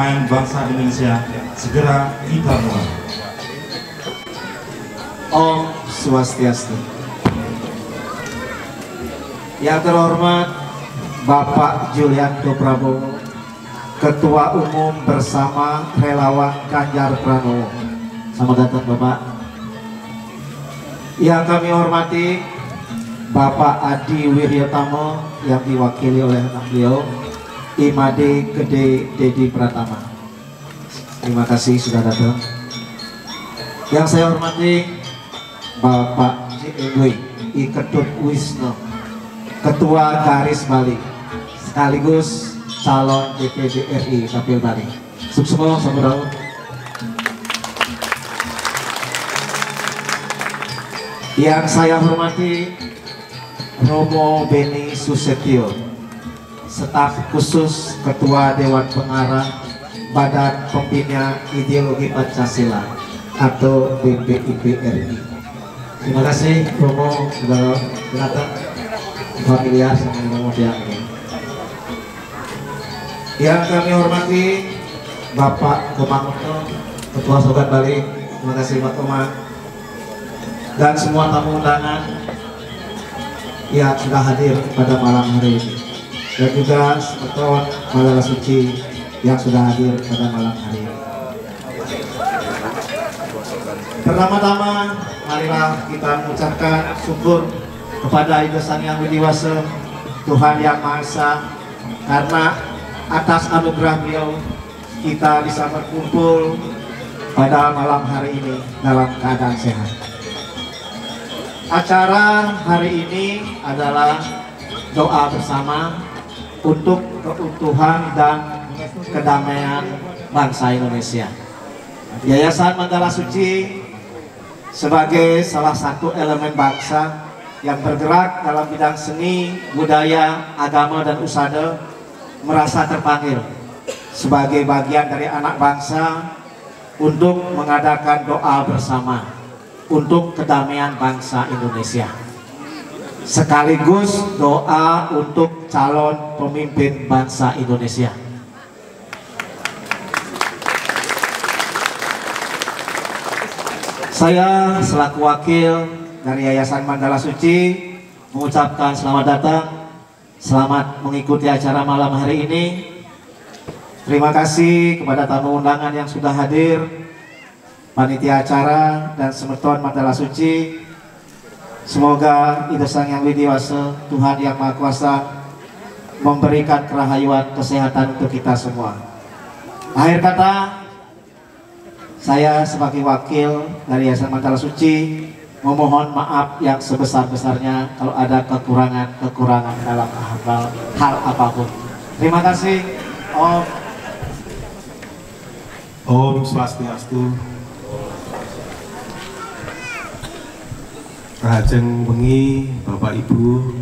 perdamaian bangsa Indonesia segera kita mulai. Om Swastiastu. Yang terhormat Bapak Julianto Prabowo, Ketua Umum bersama relawan Ganjar Pranowo. Selamat datang Bapak. Yang kami hormati Bapak Adi Wiryotamo yang diwakili oleh anak beliau Imade Gede Dedi Pratama. Terima kasih sudah datang. Yang saya hormati Bapak JMW I Ketut Wisno, Ketua Garis Bali sekaligus calon DPD RI Kapil Bali. Sukses saudara. Yang saya hormati Romo Beni Susetio, staf khusus Ketua Dewan Pengarah Badan Pembina Ideologi Pancasila atau BPIP RI. Terima kasih Romo sudah datang familiar sama Romo pihak ini. Yang kami hormati Bapak Komanto, Ketua Sobat Bali. Terima kasih Pak Komang dan semua tamu undangan yang sudah hadir pada malam hari ini, dan juga Semeton Mandala Suci yang sudah hadir pada malam hari ini. Pertama-tama marilah kita mengucapkan syukur kepada Ibu Sang Yang Widi Wase, Tuhan Yang Maha Esa, karena atas anugerah beliau kita bisa berkumpul pada malam hari ini dalam keadaan sehat. Acara hari ini adalah doa bersama untuk keutuhan dan kedamaian bangsa Indonesia. Yayasan Mandala Suci sebagai salah satu elemen bangsa yang bergerak dalam bidang seni, budaya, agama, dan usada merasa terpanggil sebagai bagian dari anak bangsa untuk mengadakan doa bersama untuk kedamaian bangsa Indonesia, sekaligus doa untuk calon pemimpin bangsa Indonesia. Saya selaku wakil dari Yayasan Mandala Suci mengucapkan selamat datang, selamat mengikuti acara malam hari ini. Terima kasih kepada tamu undangan yang sudah hadir, panitia acara dan Semeton Mandala Suci. Semoga Ida Sang Yang Widi Wase, Tuhan Yang Maha Kuasa memberikan kerahayuan kesehatan untuk kita semua. Akhir kata, saya sebagai wakil dari Yayasan Mandala Suci memohon maaf yang sebesar-besarnya kalau ada kekurangan dalam hal apapun. Terima kasih. Om Swastiastu. Rajeng wengi Bapak Ibu,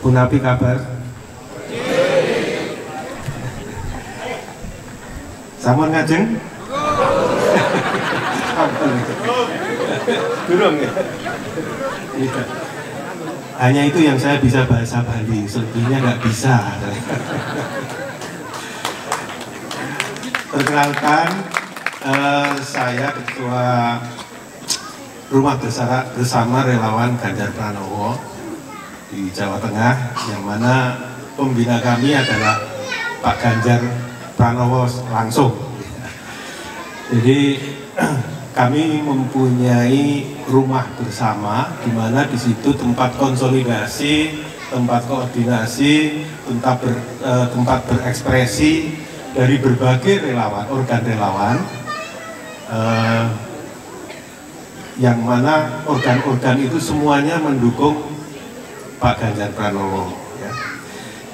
punapi kabar? Sampun ngajeng? Durung ya? Iya. Hanya itu yang saya bisa bahasa Bali, selebihnya nggak bisa. Perkenalkan, saya Ketua Rumah Bersama Relawan Ganjar Pranowo di Jawa Tengah, yang mana pembina kami adalah Pak Ganjar Pranowo langsung. Jadi kami mempunyai rumah bersama, di mana di situ tempat konsolidasi, tempat koordinasi, tempat berekspresi dari berbagai relawan, organ relawan. Yang mana organ-organ itu semuanya mendukung Pak Ganjar Pranowo. Ya.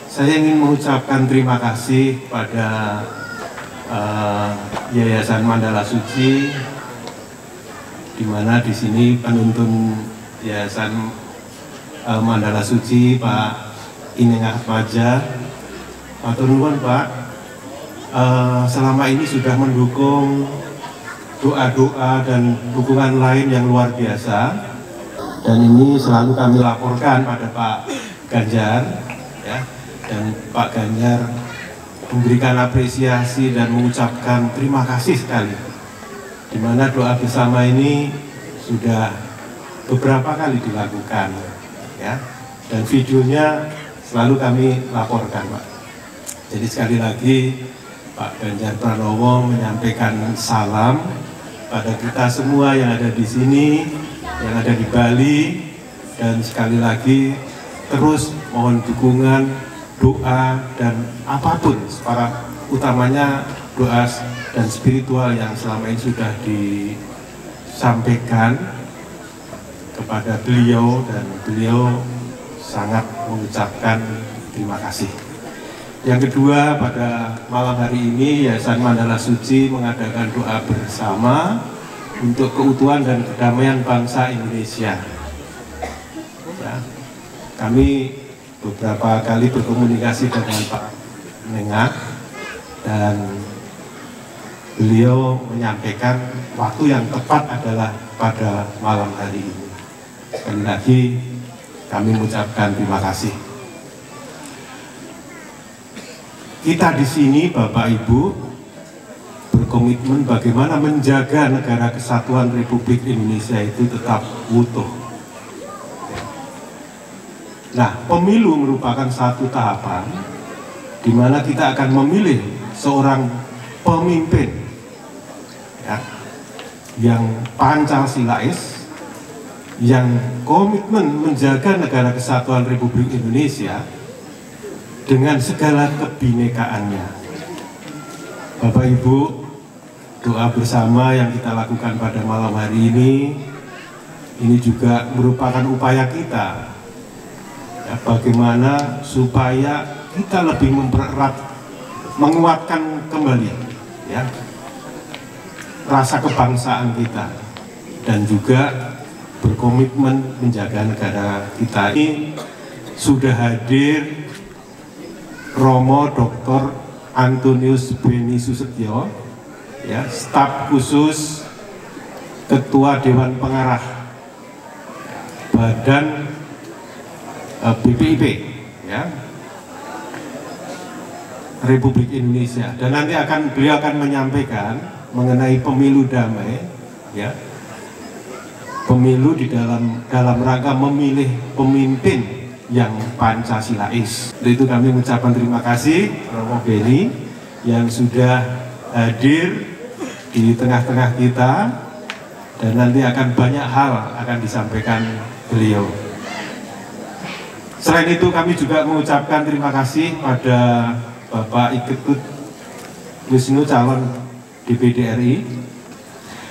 Saya ingin mengucapkan terima kasih pada Yayasan Mandala Suci, di mana di sini penuntun Yayasan Mandala Suci Pak Ineng Atmaja. Matur nuwun Pak, selama ini sudah mendukung doa-doa dan dukungan lain yang luar biasa, dan ini selalu kami laporkan pada Pak Ganjar, ya, dan Pak Ganjar memberikan apresiasi dan mengucapkan terima kasih sekali, di mana doa bersama ini sudah beberapa kali dilakukan, ya, dan videonya selalu kami laporkan, Pak. Jadi sekali lagi Pak Ganjar Pranowo menyampaikan salam pada kita semua yang ada di sini, yang ada di Bali, dan sekali lagi terus mohon dukungan, doa, dan apapun, para utamanya doa dan spiritual yang selama ini sudah disampaikan kepada beliau, dan beliau sangat mengucapkan terima kasih. Yang kedua, pada malam hari ini Yayasan Mandala Suci mengadakan doa bersama untuk keutuhan dan kedamaian bangsa Indonesia. Ya, kami beberapa kali berkomunikasi dengan Pak Mengat, dan beliau menyampaikan waktu yang tepat adalah pada malam hari ini. Sekali lagi kami mengucapkan terima kasih. Kita di sini, Bapak Ibu, berkomitmen bagaimana menjaga negara kesatuan Republik Indonesia itu tetap utuh. Nah, pemilu merupakan satu tahapan di mana kita akan memilih seorang pemimpin, ya, yang Pancasilais, yang komitmen menjaga negara kesatuan Republik Indonesia dengan segala kebinekaannya. Bapak Ibu, doa bersama yang kita lakukan pada malam hari ini juga merupakan upaya kita, ya, bagaimana supaya kita lebih mempererat, menguatkan kembali, ya, rasa kebangsaan kita, dan juga berkomitmen menjaga negara kita. Ini sudah hadir Romo Dr. Antonius Beni Susetyo, ya, staf khusus Ketua Dewan Pengarah Badan BPIP, ya, Republik Indonesia, dan nanti beliau akan menyampaikan mengenai pemilu damai, ya, pemilu di dalam rangka memilih pemimpin yang Pancasilais. Untuk itu kami mengucapkan terima kasih Romo Beni yang sudah hadir di tengah-tengah kita, dan nanti akan banyak hal akan disampaikan beliau. Selain itu kami juga mengucapkan terima kasih pada Bapak Iketut Wisnu, calon DPD RI,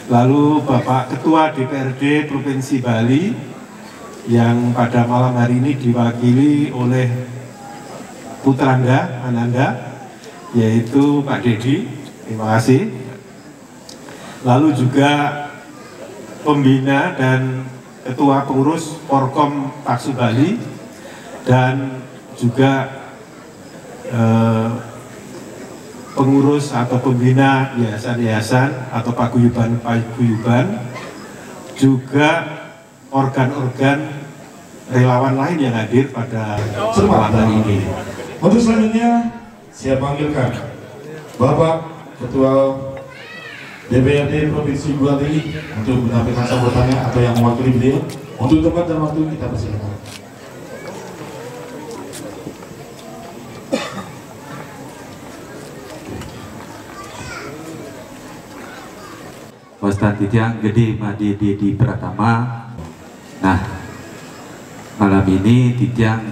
lalu Bapak Ketua DPRD Provinsi Bali yang pada malam hari ini diwakili oleh putranda Ananda, yaitu Pak Dedi, terima kasih. Lalu juga pembina dan ketua pengurus Porkom Taksu Bali, dan juga pengurus atau pembina yayasan-yayasan atau paguyuban, juga organ-organ relawan lain yang hadir pada malam hari ini. Untuk selanjutnya, saya panggilkan Bapak Ketua DPRD Provinsi Bali untuk menyampaikan sambutannya atau yang mewakili beliau. Untuk tempat dan waktu kita persilakan. Wastan Titiang Gede Madi di Pratama. Nah, malam ini Titiang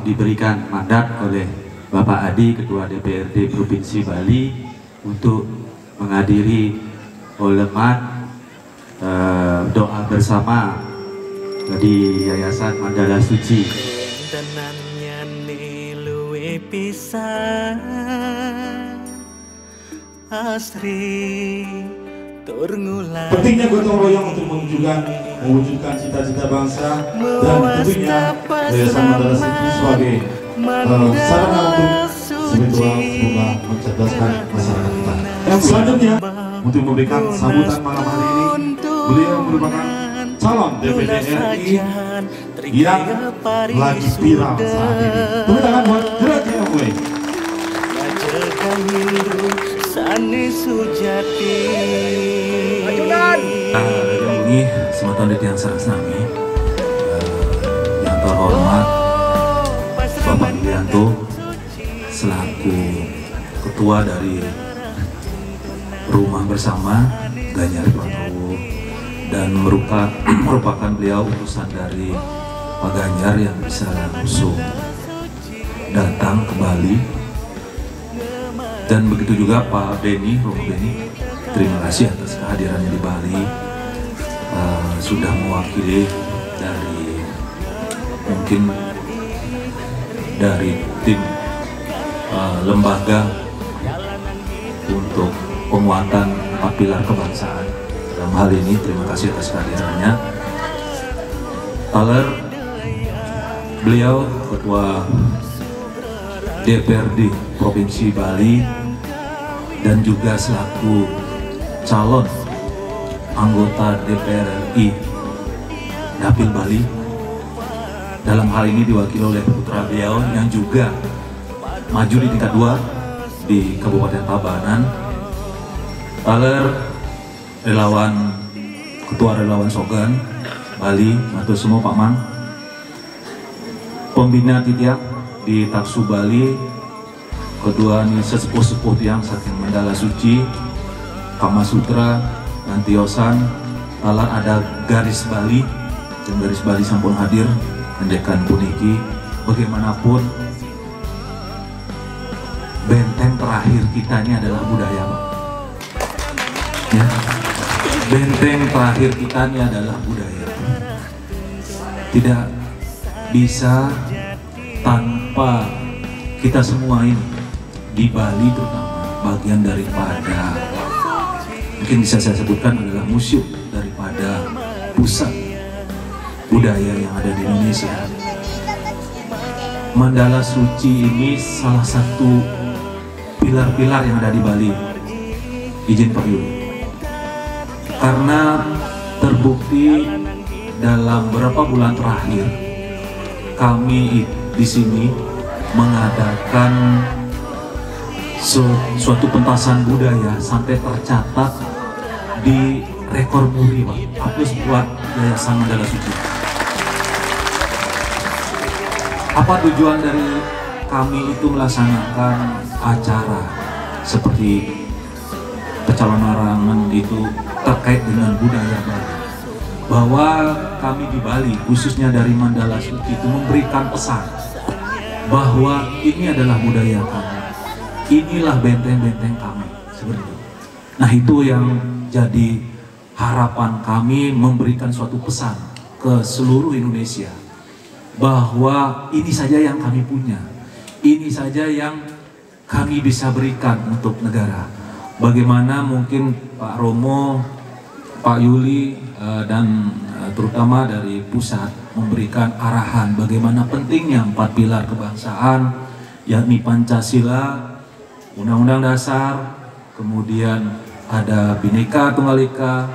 diberikan mandat oleh Bapak Adi, Ketua DPRD Provinsi Bali, untuk menghadiri uleman doa bersama di Yayasan Mandala Suci. Pentingnya gotong royong untuk mewujudkan cita-cita bangsa, dan tentunya Yayasan Mandala Suci sebagai sarana untuk spiritual bunga mencerdaskan masyarakat kita. Yang selanjutnya, untuk memberikan sambutan malam hari ini, beliau merupakan calon DPD RI yang lagi viral saat ini. Tepuk tangan buat Derajat Mulai. Ini sematan Ditian Sarasami yang terhormat Bapak Yulianto selaku ketua dari Rumah Bersama Ganjar Pranowo dan merupakan beliau utusan dari Pak Ganjar yang bisa langsung datang ke Bali, dan begitu juga Pak Beni, Romo Beni. Terima kasih atas kehadirannya di Bali, sudah mewakili dari mungkin dari tim lembaga untuk penguatan 4 pilar kebangsaan. Dalam hal ini terima kasih atas kehadirannya. Taler, beliau ketua DPRD Provinsi Bali dan juga selaku calon anggota DPR RI Dapil Bali. Dalam hal ini diwakili oleh putra beliau yang juga maju di tingkat 2 di Kabupaten Tabanan. Taler ketua relawan Sogan Bali, matur semua Pak Mang. Pembina Titiak di Taksu Bali, kedua ini sesepuh-sepuh yang saking Mandala Suci, Kama Sutra, Nantiosan, Talar ada garis Bali, dan garis Bali sampun hadir, mendekan puniki. Bagaimanapun, benteng terakhir kita ini adalah budaya, Pak. Ya. Benteng terakhir kita ini adalah budaya. Tidak bisa tanpa kita semua ini di Bali, terutama bagian daripada, mungkin bisa saya sebutkan adalah museum daripada pusat budaya yang ada di Indonesia. Mandala Suci ini salah satu pilar-pilar yang ada di Bali. Izin Pak Yuli, karena terbukti dalam beberapa bulan terakhir kami di sini mengadakan suatu pentasan budaya sampai tercatat di rekor muri, Pak. Hapus buat Yayasan Mandala Suci. Apa tujuan dari kami itu melaksanakan acara seperti pencalonan itu terkait dengan budaya Bali? Bahwa kami di Bali, khususnya dari Mandala Suci, itu memberikan pesan bahwa ini adalah budaya kami, inilah benteng-benteng kami, seperti itu. Nah, itu yang jadi harapan kami, memberikan suatu pesan ke seluruh Indonesia bahwa ini saja yang kami punya, ini saja yang kami bisa berikan untuk negara. Bagaimana mungkin Pak Romo, Pak Yuli, dan terutama dari pusat memberikan arahan bagaimana pentingnya 4 pilar kebangsaan, yakni Pancasila, Undang-Undang Dasar, kemudian ada Bhinneka Tunggal Ika,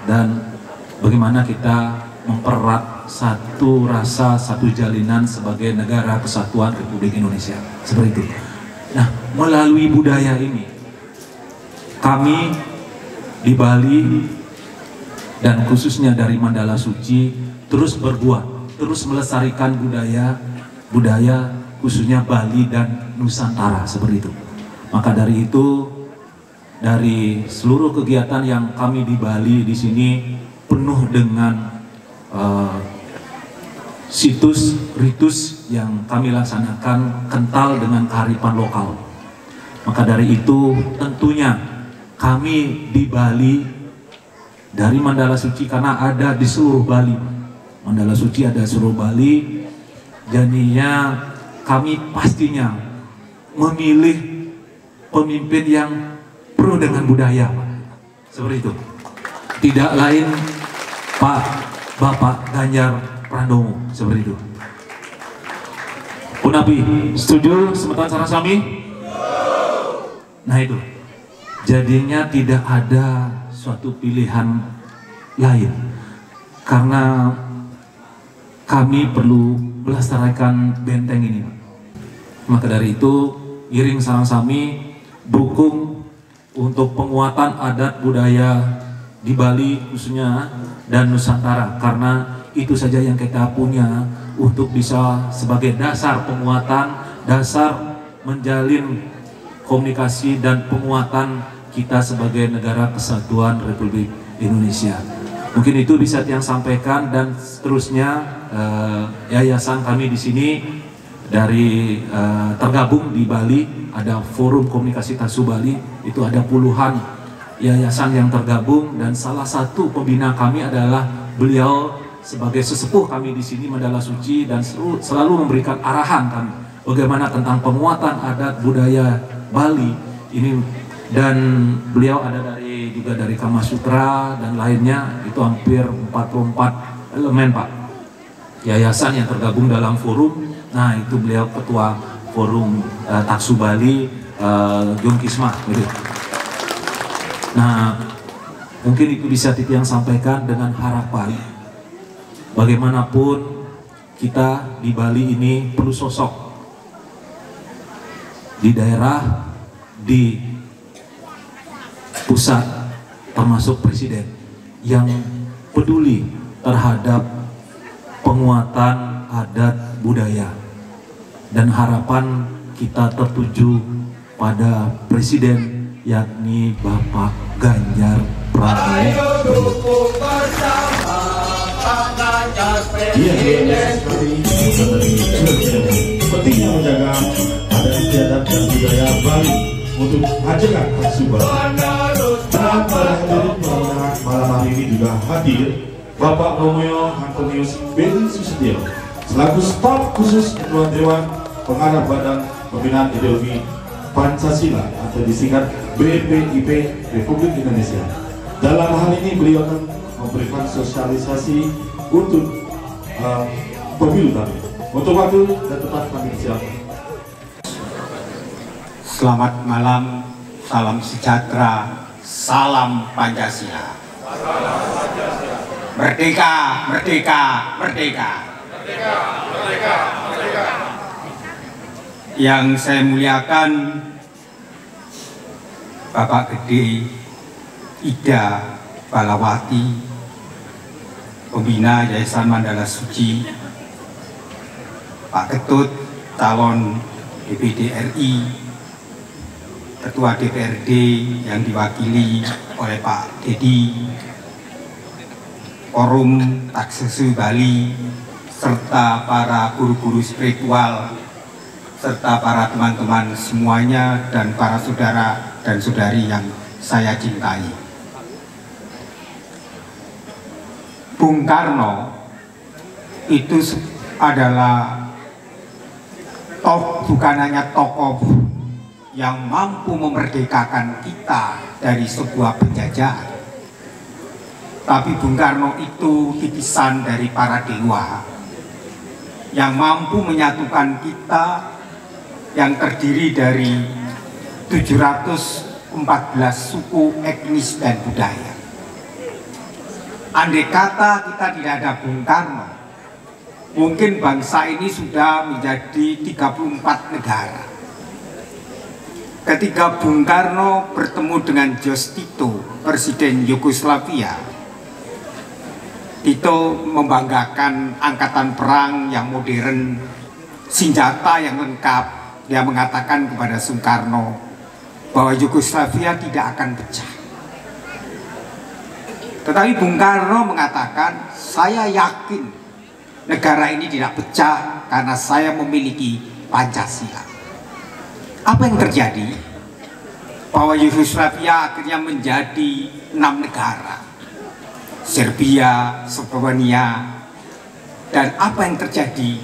dan bagaimana kita mempererat satu rasa, satu jalinan sebagai negara kesatuan Republik Indonesia, seperti itu. Nah, melalui budaya ini kami di Bali dan khususnya dari Mandala Suci terus berbuat, terus melestarikan budaya khususnya Bali dan Nusantara, seperti itu. Maka dari itu, dari seluruh kegiatan yang kami di Bali di sini penuh dengan situs ritus yang kami laksanakan kental dengan kearifan lokal. Maka dari itu tentunya kami di Bali dari Mandala Suci, karena ada di seluruh Bali, Mandala Suci ada di seluruh Bali, jadinya kami pastinya memilih pemimpin yang penuh dengan budaya, Pak. Seperti itu. Tidak lain Bapak Ganjar Pranowo, seperti itu. Punapi, setuju Semetan Sarasami? Nah itu, jadinya tidak ada suatu pilihan lain, karena kami perlu melestarikan benteng ini, Pak. Maka dari itu, iring sarang sami dukung untuk penguatan adat budaya di Bali khususnya dan Nusantara, karena itu saja yang kita punya untuk bisa sebagai dasar penguatan, dasar menjalin komunikasi dan penguatan kita sebagai negara kesatuan Republik Indonesia. Mungkin itu bisa yang sampaikan, dan seterusnya yayasan kami di sini dari tergabung di Bali, ada Forum Komunikasi Tasu Bali, itu ada puluhan yayasan yang tergabung, dan salah satu pembina kami adalah beliau sebagai sesepuh kami di sini Mandala Suci, dan selalu memberikan arahan kami bagaimana tentang penguatan adat budaya Bali ini, dan beliau ada juga dari Kamasutra dan lainnya, itu hampir 44 elemen Pak yayasan yang tergabung dalam forum. Nah itu beliau ketua forum Taksu Bali, Jung Kisma gitu. Nah mungkin itu bisa yang sampaikan dengan harapan bagaimanapun kita di Bali ini perlu sosok di daerah, di pusat, termasuk presiden yang peduli terhadap penguatan adat budaya, dan harapan kita tertuju pada presiden yakni Bapak Ganjar Pranowo. Iya, seperti ini pentingnya menjaga adat istiadat dan budaya Bali untuk menghadirkan Taksu Bali. Dan para hadirin pada malam hari ini juga hadir Bapak Romeo Antonius Beni Susatyo selaku staf khusus Ketua Dewan Pengarah Badan Pembinaan Ideologi Pancasila atau disingkat BPIP Republik Indonesia. Dalam hal ini beliau akan memberikan sosialisasi untuk pemilu kami. Untuk waktu dan tempat kami silakan. Selamat malam, salam sejahtera, salam Pancasila. Merdeka, merdeka, merdeka. Merdeka, merdeka, merdeka. Yang saya muliakan Bapak Gede Ida Balawati, pembina Yayasan Mandala Suci, Pak Ketut, calon DPD RI, Ketua DPRD yang diwakili oleh Pak Dedi, Forum Taksu Bali, serta para guru-guru spiritual, serta para teman-teman semuanya, dan para saudara dan saudari yang saya cintai. Bung Karno itu adalah bukan hanya tokoh yang mampu memerdekakan kita dari sebuah penjajahan, tapi Bung Karno itu titisan dari para dewa yang mampu menyatukan kita yang terdiri dari 714 suku, etnis, dan budaya. Andai kata kita tidak ada Bung Karno, mungkin bangsa ini sudah menjadi 34 negara. Ketika Bung Karno bertemu dengan Jos Tito, Presiden Yugoslavia, Tito membanggakan angkatan perang yang modern, senjata yang lengkap. Dia mengatakan kepada Soekarno bahwa Yugoslavia tidak akan pecah. Tetapi Bung Karno mengatakan, saya yakin negara ini tidak pecah karena saya memiliki Pancasila. Apa yang terjadi? Bahwa Yugoslavia akhirnya menjadi 6 negara. Serbia, Slovenia, dan apa yang terjadi?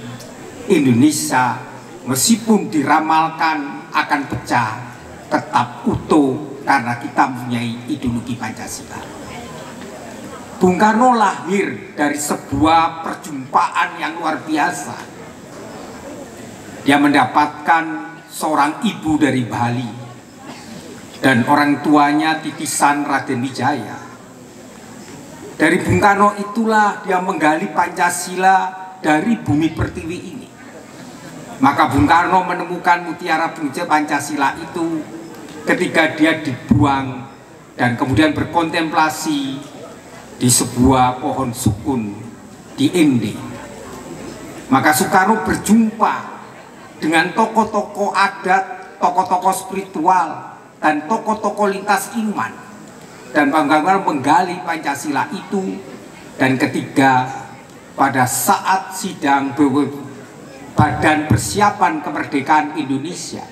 Indonesia meskipun diramalkan akan pecah, tetap utuh karena kita mempunyai ideologi Pancasila. Bung Karno lahir dari sebuah perjumpaan yang luar biasa. Dia mendapatkan seorang ibu dari Bali dan orang tuanya titisan Raden Wijaya. Dari Bung Karno itulah dia menggali Pancasila dari bumi pertiwi ini. Maka Bung Karno menemukan mutiara Pancasila itu ketika dia dibuang dan kemudian berkontemplasi di sebuah pohon sukun di Ende. Maka Soekarno berjumpa dengan tokoh-tokoh adat, tokoh-tokoh spiritual, dan tokoh-tokoh lintas iman, dan bagaimana menggali Pancasila itu. Dan ketiga, pada saat sidang Badan Persiapan Kemerdekaan Indonesia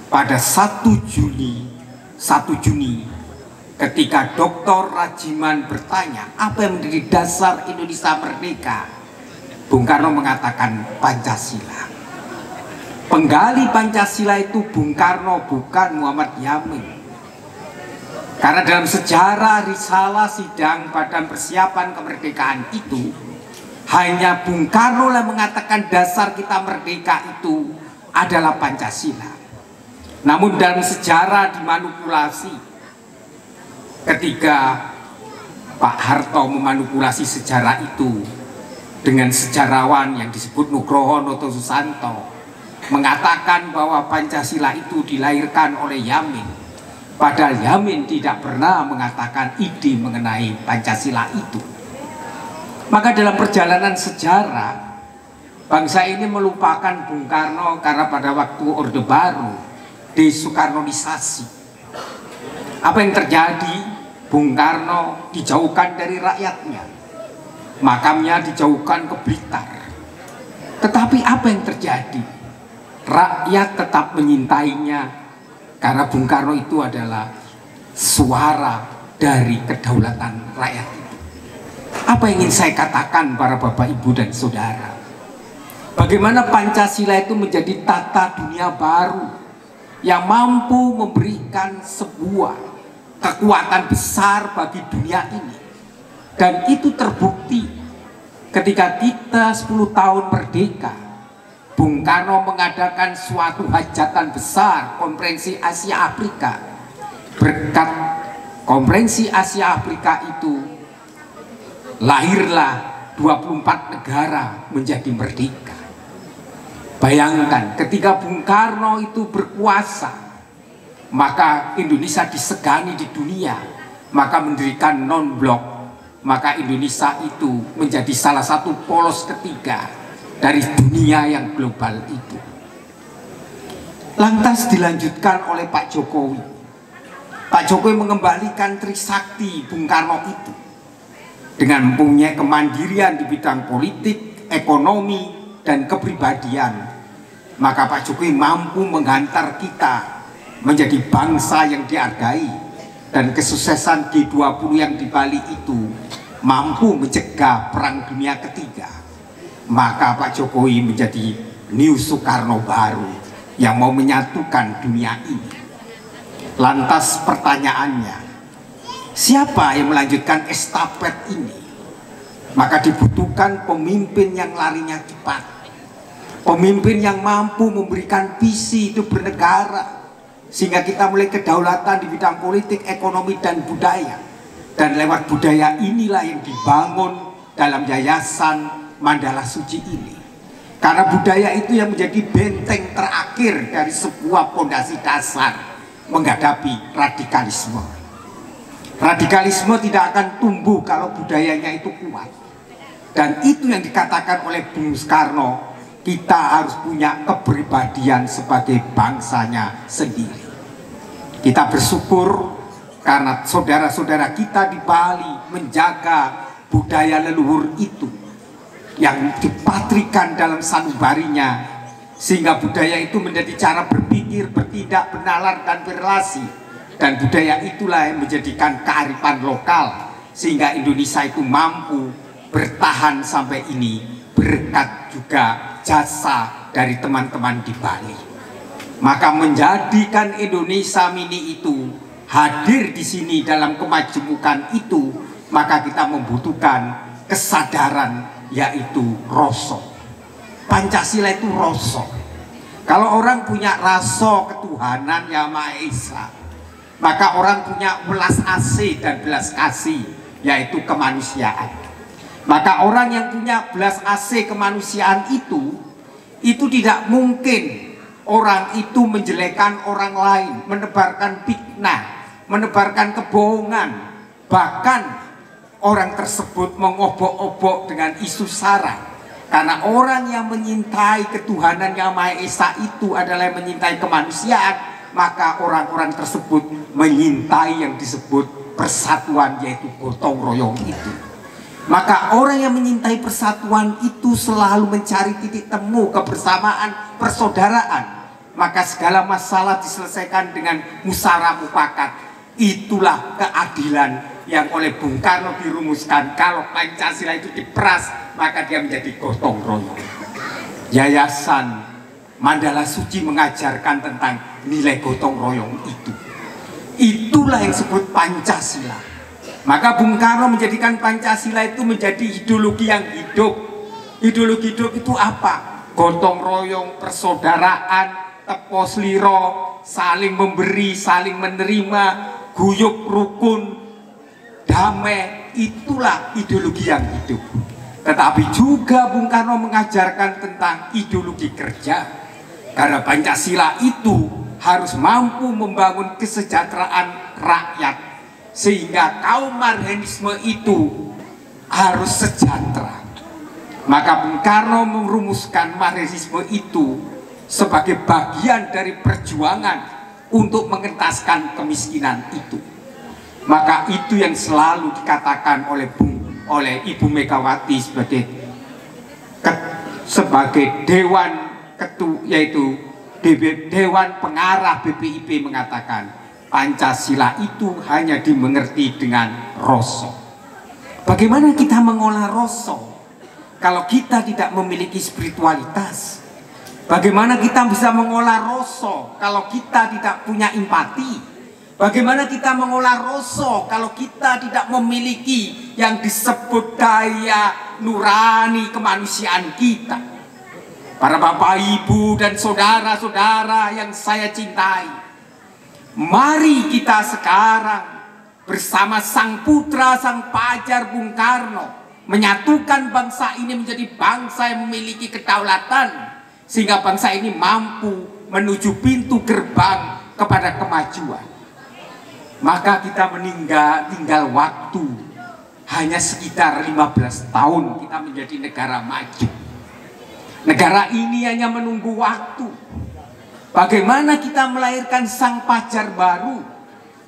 pada 1 Juni ketika Dr. Rajiman bertanya apa yang menjadi dasar Indonesia merdeka, Bung Karno mengatakan Pancasila. Penggali Pancasila itu Bung Karno, bukan Muhammad Yamin. Karena dalam sejarah risalah sidang Badan Persiapan Kemerdekaan itu hanya Bung Karno yang mengatakan dasar kita merdeka itu adalah Pancasila. Namun dalam sejarah dimanipulasi ketika Pak Harto memanipulasi sejarah itu dengan sejarawan yang disebut Nugroho Noto Susanto mengatakan bahwa Pancasila itu dilahirkan oleh Yamin. Padahal Yamin tidak pernah mengatakan ide mengenai Pancasila itu. Maka dalam perjalanan sejarah, bangsa ini melupakan Bung Karno karena pada waktu Orde Baru desoekarnoisasi. Apa yang terjadi? Bung Karno dijauhkan dari rakyatnya, makamnya dijauhkan ke Blitar. Tetapi apa yang terjadi? Rakyat tetap menyintainya karena Bung Karno itu adalah suara dari kedaulatan rakyat itu. Apa yang ingin saya katakan para bapak ibu dan saudara? Bagaimana Pancasila itu menjadi tata dunia baru yang mampu memberikan sebuah kekuatan besar bagi dunia ini. Dan itu terbukti ketika kita 10 tahun merdeka. Bung Karno mengadakan suatu hajatan besar Konferensi Asia Afrika. Berkat Konferensi Asia Afrika itu lahirlah 24 negara menjadi merdeka. Bayangkan ketika Bung Karno itu berkuasa, maka Indonesia disegani di dunia, maka mendirikan non-blok, maka Indonesia itu menjadi salah satu polos ketiga dari dunia yang global itu. Lantas dilanjutkan oleh Pak Jokowi. Pak Jokowi mengembalikan Trisakti Bung Karno itu dengan mempunyai kemandirian di bidang politik, ekonomi, dan kepribadian. Maka Pak Jokowi mampu menghantar kita menjadi bangsa yang dihargai, dan kesuksesan G20 yang di Bali itu mampu mencegah Perang Dunia Ketiga. Maka Pak Jokowi menjadi New Soekarno baru yang mau menyatukan dunia ini. Lantas pertanyaannya, siapa yang melanjutkan estafet ini? Maka dibutuhkan pemimpin yang larinya cepat, pemimpin yang mampu memberikan visi hidup bernegara, sehingga kita mulai kedaulatan di bidang politik, ekonomi, dan budaya. Dan lewat budaya inilah yang dibangun dalam yayasan Mandala Suci ini. Karena budaya itu yang menjadi benteng terakhir dari sebuah fondasi dasar menghadapi radikalisme. Radikalisme tidak akan tumbuh kalau budayanya itu kuat. Dan itu yang dikatakan oleh Bung Karno, kita harus punya kepribadian sebagai bangsanya sendiri. Kita bersyukur karena saudara-saudara kita di Bali menjaga budaya leluhur itu yang dipatrikan dalam sanubarinya, sehingga budaya itu menjadi cara berpikir, bertindak, bernalar, dan berrelasi. Dan budaya itulah yang menjadikan kearifan lokal, sehingga Indonesia itu mampu bertahan sampai ini berkat juga jasa dari teman-teman di Bali. Maka menjadikan Indonesia Mini itu hadir di sini dalam kemajemukan itu, maka kita membutuhkan kesadaran, yaitu rasa. Pancasila itu rasa. Kalau orang punya rasa ketuhanan yang Maha Esa, maka orang punya welas asih dan belas kasih, yaitu kemanusiaan. Maka orang yang punya belas asih kemanusiaan itu tidak mungkin orang itu menjelekkan orang lain, menebarkan fitnah, menebarkan kebohongan, bahkan orang tersebut mengobok-obok dengan isu sara. Karena orang yang menyintai ketuhanan yang Maha Esa itu adalah yang menyintai kemanusiaan, maka orang-orang tersebut menyintai yang disebut persatuan, yaitu gotong royong itu. Maka orang yang menyintai persatuan itu selalu mencari titik temu kebersamaan, persaudaraan. Maka segala masalah diselesaikan dengan musyawarah mufakat. Itulah keadilan yang oleh Bung Karno dirumuskan. Kalau Pancasila itu diperas, maka dia menjadi gotong royong. Yayasan Mandala Suci mengajarkan tentang nilai gotong royong itu. Itulah yang disebut Pancasila. Maka Bung Karno menjadikan Pancasila itu menjadi ideologi yang hidup. Ideologi hidup itu apa? Gotong royong, persaudaraan, tepos liro, saling memberi, saling menerima, guyub rukun, damai. Itulah ideologi yang hidup. Tetapi juga Bung Karno mengajarkan tentang ideologi kerja. Karena Pancasila itu harus mampu membangun kesejahteraan rakyat, sehingga kaum marhanisme itu harus sejahtera. Maka Bung Karno merumuskan marhanisme itu sebagai bagian dari perjuangan untuk mengentaskan kemiskinan itu. Maka itu yang selalu dikatakan oleh Ibu Megawati sebagai Dewan Ketua, yaitu Dewan Pengarah BPIP, mengatakan Pancasila itu hanya dimengerti dengan rasa. Bagaimana kita mengolah rasa kalau kita tidak memiliki spiritualitas? Bagaimana kita bisa mengolah rasa kalau kita tidak punya empati? Bagaimana kita mengolah rasa kalau kita tidak memiliki yang disebut daya nurani kemanusiaan kita? Para bapak, ibu, dan saudara-saudara yang saya cintai, mari kita sekarang bersama sang putra, sang pajar Bung Karno menyatukan bangsa ini menjadi bangsa yang memiliki kedaulatan, sehingga bangsa ini mampu menuju pintu gerbang kepada kemajuan. Maka kita tinggal waktu hanya sekitar 15 tahun kita menjadi negara maju. Negara ini hanya menunggu waktu. Bagaimana kita melahirkan sang pajar baru?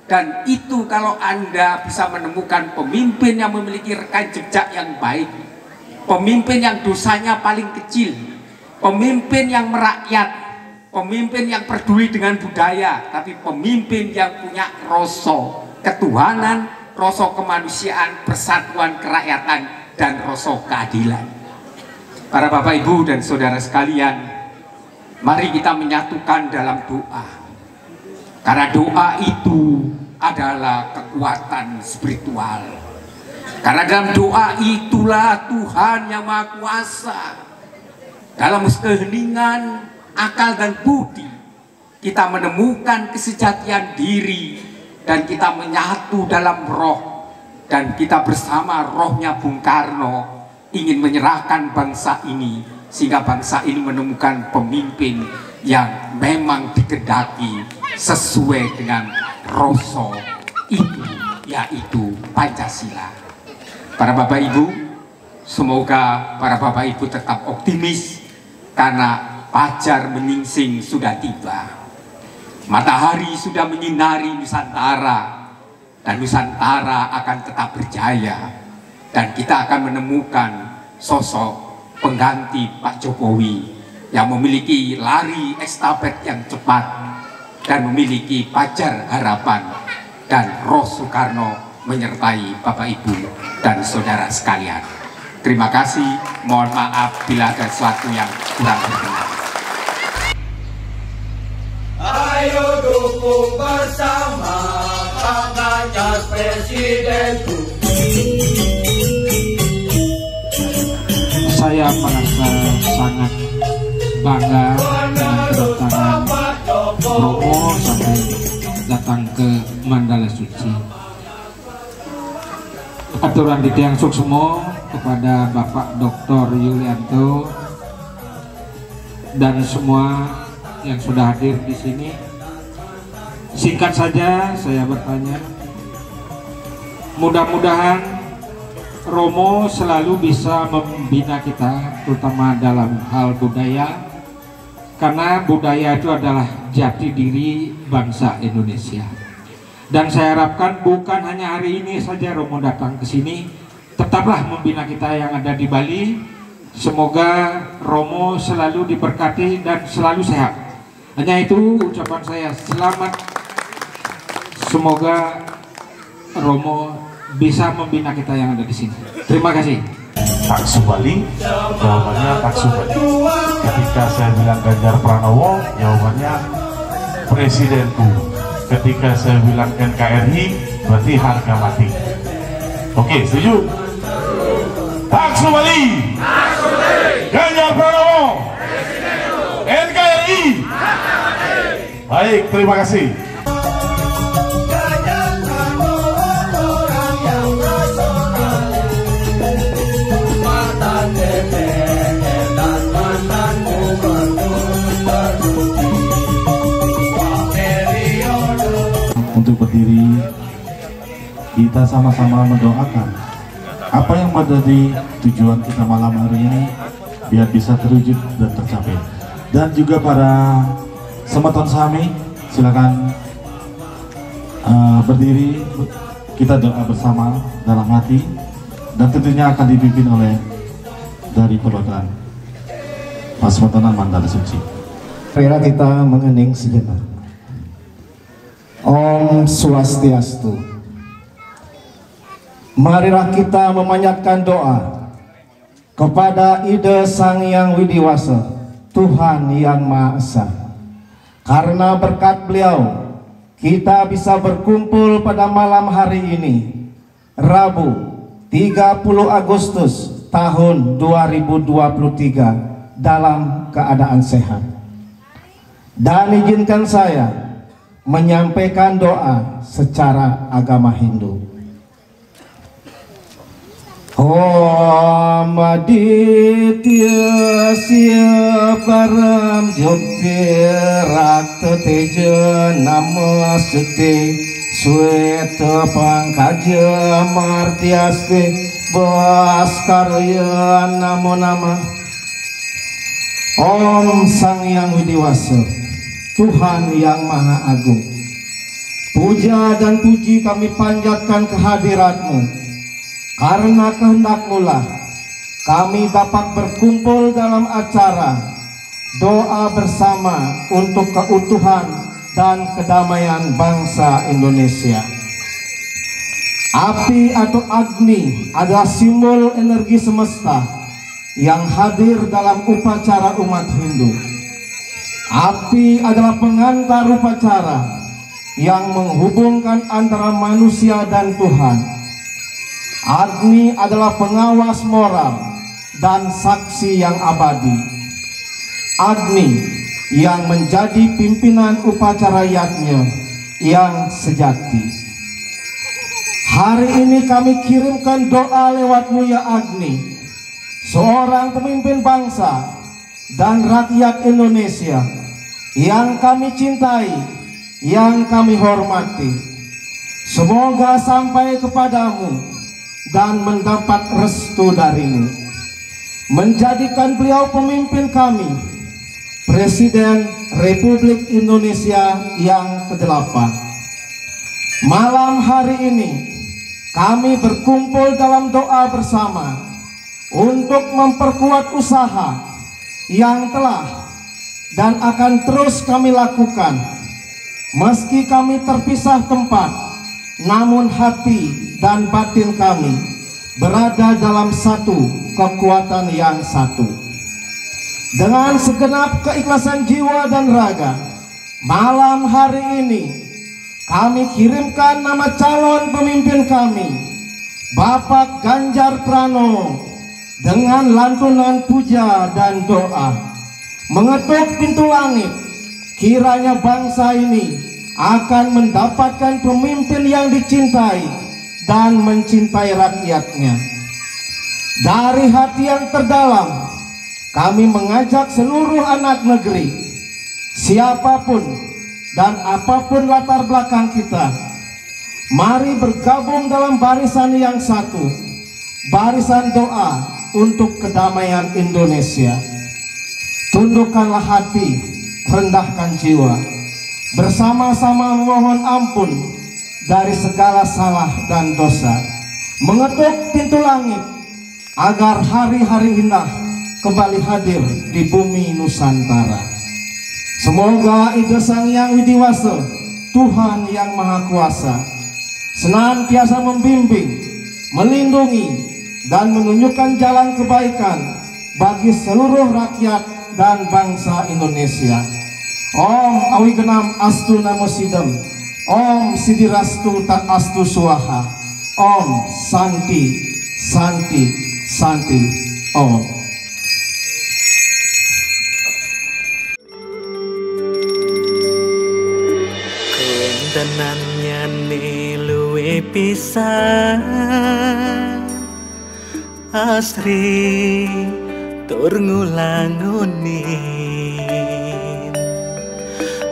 Dan itu kalau Anda bisa menemukan pemimpin yang memiliki rekam jejak yang baik, pemimpin yang dosanya paling kecil, pemimpin yang merakyat, pemimpin yang peduli dengan budaya, tapi pemimpin yang punya rasa ketuhanan, rasa kemanusiaan, persatuan kerakyatan, dan rasa keadilan. Para bapak, ibu, dan saudara sekalian, mari kita menyatukan dalam doa. Karena doa itu adalah kekuatan spiritual. Karena dalam doa itulah Tuhan yang Maha Kuasa. Dalam keheningan akal dan budi, kita menemukan kesejatian diri, dan kita menyatu dalam roh, dan kita bersama rohnya Bung Karno ingin menyerahkan bangsa ini, sehingga bangsa ini menemukan pemimpin yang memang dikehendaki sesuai dengan rasa itu, yaitu Pancasila. Para bapak ibu, semoga para bapak ibu tetap optimis, karena fajar menyingsing sudah tiba. Matahari sudah menyinari Nusantara, dan Nusantara akan tetap berjaya. Dan kita akan menemukan sosok pengganti Pak Jokowi yang memiliki lari estafet yang cepat dan memiliki pajar harapan, dan roh Soekarno menyertai bapak ibu dan saudara sekalian. Terima kasih, mohon maaf bila ada sesuatu yang kurang berkenan. Ayo dukung bersama Pak Ganjar Presidenku. Saya merasa sangat bangga dengan kedatangan Romo sampai datang ke Mandala Suci. Aturan di Tiang Suksmo kepada Bapak Dr. Yulianto dan semua yang sudah hadir di sini. Singkat saja saya bertanya, mudah-mudahan Romo selalu bisa membina kita, terutama dalam hal budaya, karena budaya itu adalah jati diri bangsa Indonesia. Dan saya harapkan bukan hanya hari ini saja Romo datang ke sini, tetaplah membina kita yang ada di Bali. Semoga Romo selalu diberkati dan selalu sehat. Hanya itu ucapan saya, selamat. Semoga Romo bisa membina kita yang ada di sini. Terima kasih. Taksu Bali, jawabannya Taksu Bali. Ketika saya bilang Ganjar Pranowo, jawabannya Presidenku. Ketika saya bilang NKRI, berarti harga mati. Oke, setuju? Taksu Bali, Ganjar Pranowo, NKRI. Baik, terima kasih. Untuk berdiri, kita sama-sama mendoakan apa yang menjadi tujuan kita malam hari ini biar bisa terwujud dan tercapai. Dan juga para semeton Sami, silakan berdiri, kita doa bersama dalam hati, dan tentunya akan dipimpin oleh dari perwakilan Pasmetonan Mandala Suci. Marilah kita mengening sejenak. Om Swastiastu. Marilah kita memanjatkan doa kepada Ide Sang Yang Widiwasa, Tuhan Yang Maha Esa. Karena berkat beliau, kita bisa berkumpul pada malam hari ini, Rabu 30 Agustus tahun 2023 dalam keadaan sehat. Dan izinkan saya menyampaikan doa secara agama Hindu. Om Aditya Sya Param Jyoti Rakta Teja Namaste Sweta Pangkaja Martyaste Bhaskarya Namo Namah. Om Sang Yang Widiwasa, Tuhan Yang Maha Agung, puja dan puji kami panjatkan kehadirat-Mu, karena kehendak-Mu lah kami dapat berkumpul dalam acara doa bersama untuk keutuhan dan kedamaian bangsa Indonesia. Api atau Agni adalah simbol energi semesta yang hadir dalam upacara umat Hindu. Api adalah pengantar upacara yang menghubungkan antara manusia dan Tuhan. Agni adalah pengawas moral dan saksi yang abadi. Agni yang menjadi pimpinan upacara yatnya yang sejati. Hari ini kami kirimkan doa lewat-Mu ya Agni, seorang pemimpin bangsa dan rakyat Indonesia yang kami cintai, yang kami hormati. Semoga sampai kepadamu dan mendapat restu dari-Mu. Menjadikan beliau pemimpin kami, Presiden Republik Indonesia yang ke-8. Malam hari ini kami berkumpul dalam doa bersama untuk memperkuat usaha yang telah dan akan terus kami lakukan. Meski kami terpisah tempat, namun hati dan batin kami berada dalam satu kekuatan yang satu. Dengan segenap keikhlasan jiwa dan raga, malam hari ini kami kirimkan nama calon pemimpin kami, Bapak Ganjar Pranowo, dengan lantunan puja dan doa, mengetuk pintu langit. Kiranya bangsa ini akan mendapatkan pemimpin yang dicintai dan mencintai rakyatnya. Dari hati yang terdalam, kami mengajak seluruh anak negeri, Siapapun dan apapun latar belakang kita, mari bergabung dalam barisan yang satu, barisan doa untuk kedamaian Indonesia. Tundukkanlah hati, rendahkan jiwa, bersama-sama memohon ampun dari segala salah dan dosa, mengetuk pintu langit agar hari-hari indah kembali hadir di bumi Nusantara. Semoga Ida Sang Hyang Widiwasa, Tuhan yang Maha Kuasa, senantiasa membimbing, melindungi, dan menunjukkan jalan kebaikan bagi seluruh rakyat dan bangsa Indonesia. Om Awigenam Astu Namo Sidam, Om Sidirastu Tat Astu Swaha, Om Santi Santi Santi Om. Tenannya ni luwe pisan asri tur ngulangunin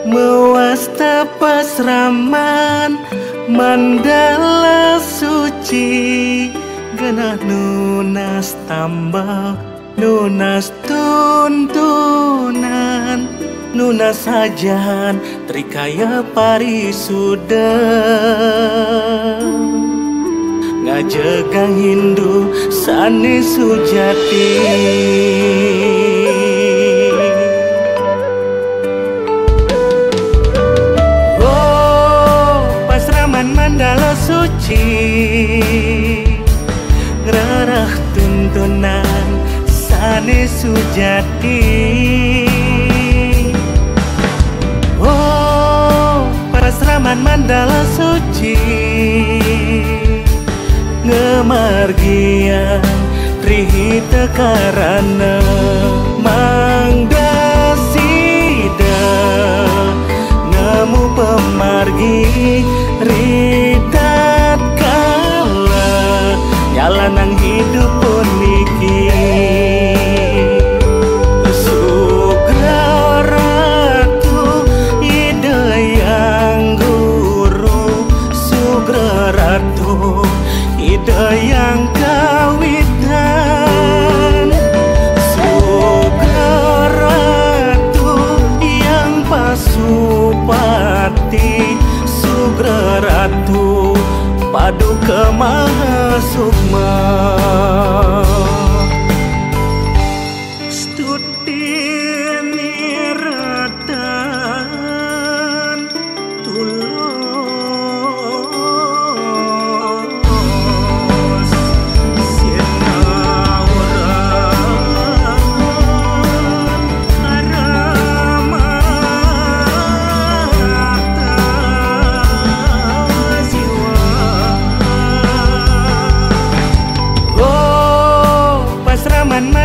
mewasta pasraman mandala suci genah nunas tambah nunas tuntunan nunas sajan trikaya parisuda ngajegang Hindu sani sujati oh pasraman mandala suci ngerarah tuntunan sani sujati pasraman mandala suci ngemargian trihita karana mangdasida nemu pemargi ridat kala nyalanang hidup pun niki yang kawitan Sugraratu yang pasupati Sugraratu paduka maha sukma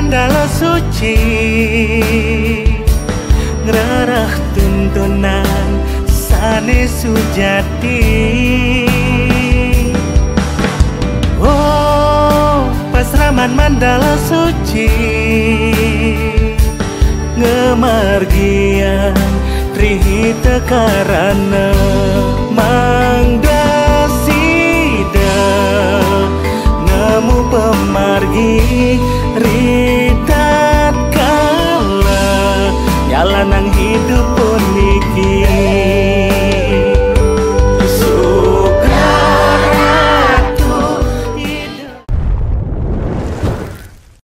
mandala suci ngerarah tuntunan sane sujati oh pasraman mandala suci ngemargian trihita karana